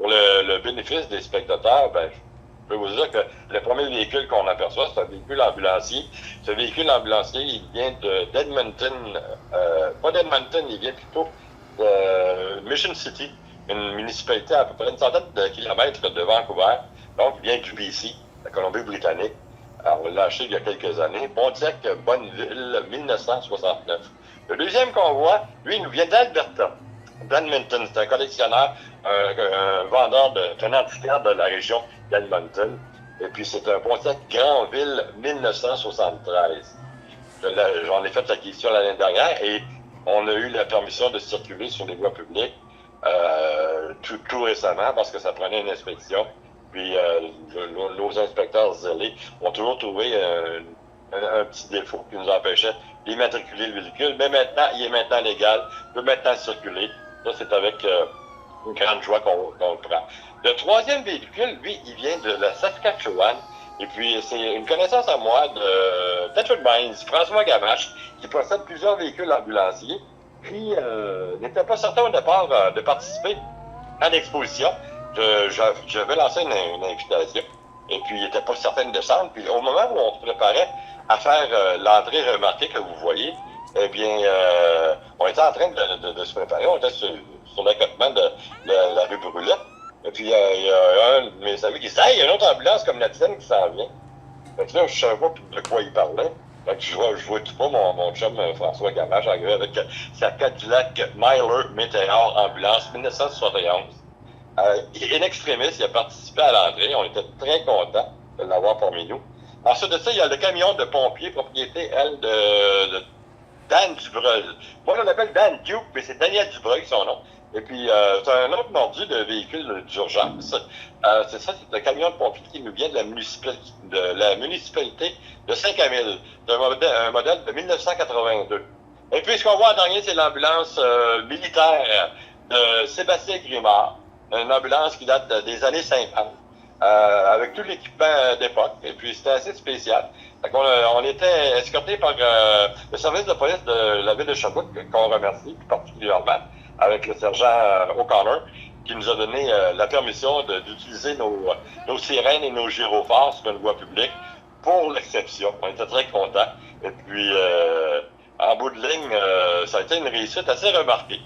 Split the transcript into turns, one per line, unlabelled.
pour le bénéfice des spectateurs, ben, je peux vous dire que le premier véhicule qu'on aperçoit, c'est un véhicule ambulancier. Ce véhicule ambulancier, il vient d'Edmonton, pas d'Edmonton, il vient plutôt de Mission City, une municipalité à peu près une centaine de kilomètres de Vancouver. Donc, il vient du BC, la Colombie-Britannique. Alors, on l'a acheté il y a quelques années. Pontiac Bonneville, 1969. Le deuxième qu'on voit, lui, il nous vient d'Alberta, d'Edmonton. C'est un collectionneur, un vendeur de tenantitaire de la région d'Edmonton. Et puis, c'est un Pontiac Grandville 1973. J'en ai fait l'acquisition l'année dernière et on a eu la permission de circuler sur les voies publiques tout récemment parce que ça prenait une inspection. Puis nos inspecteurs zélés ont toujours trouvé un petit défaut qui nous empêchait d'immatriculer le véhicule. Mais maintenant, il est maintenant légal, il peut maintenant circuler. Ça, c'est avec une grande joie qu'on le prend. Le troisième véhicule, lui, il vient de la Saskatchewan. Et puis, c'est une connaissance à moi de Tetford Mines, François Gamache, qui possède plusieurs véhicules ambulanciers, qui n'était pas certain au départ de participer à l'exposition. J'avais lancé une invitation, et puis il n'était pas certain de descendre. Puis au moment où on se préparait à faire l'entrée remarquée que vous voyez, eh bien, on était en train de se préparer. On était sur l'accotement de la rue Brulette. Et puis, il y a un de mes amis qui dit « Hey, il y a une autre ambulance comme la tienne qui s'en vient. » Fait que là, je savais pas de quoi il parlait. Fait que je vois tout pas mon chum François Gamache arriver avec sa Cadillac Myler Meteor Ambulance 1971. In extremis, il a participé à l'entrée. On était très contents de l'avoir parmi nous. Ensuite de ça, il y a le camion de pompiers, propriété, elle, de Dan Dubreuil. Moi, on l'appelle Dan Duke, mais c'est Daniel Dubreuil, son nom. Et puis, c'est un autre mordu de véhicule d'urgence. C'est ça, c'est le camion de pompiers qui nous vient de la municipalité de Saint-Camille. C'est un modèle de 1982. Et puis, ce qu'on voit en dernier, c'est l'ambulance militaire de Sébastien Grimard. Une ambulance qui date des années 50, avec tout l'équipement d'époque. Et puis, c'était assez spécial. On était escorté par le service de police de la ville de Sherbrooke, qu'on remercie plus particulièrement, avec le sergent O'Connor, qui nous a donné la permission d'utiliser nos sirènes et nos gyrophares sur une voie publique pour l'exception. On était très contents. Et puis, en bout de ligne, ça a été une réussite assez remarquée.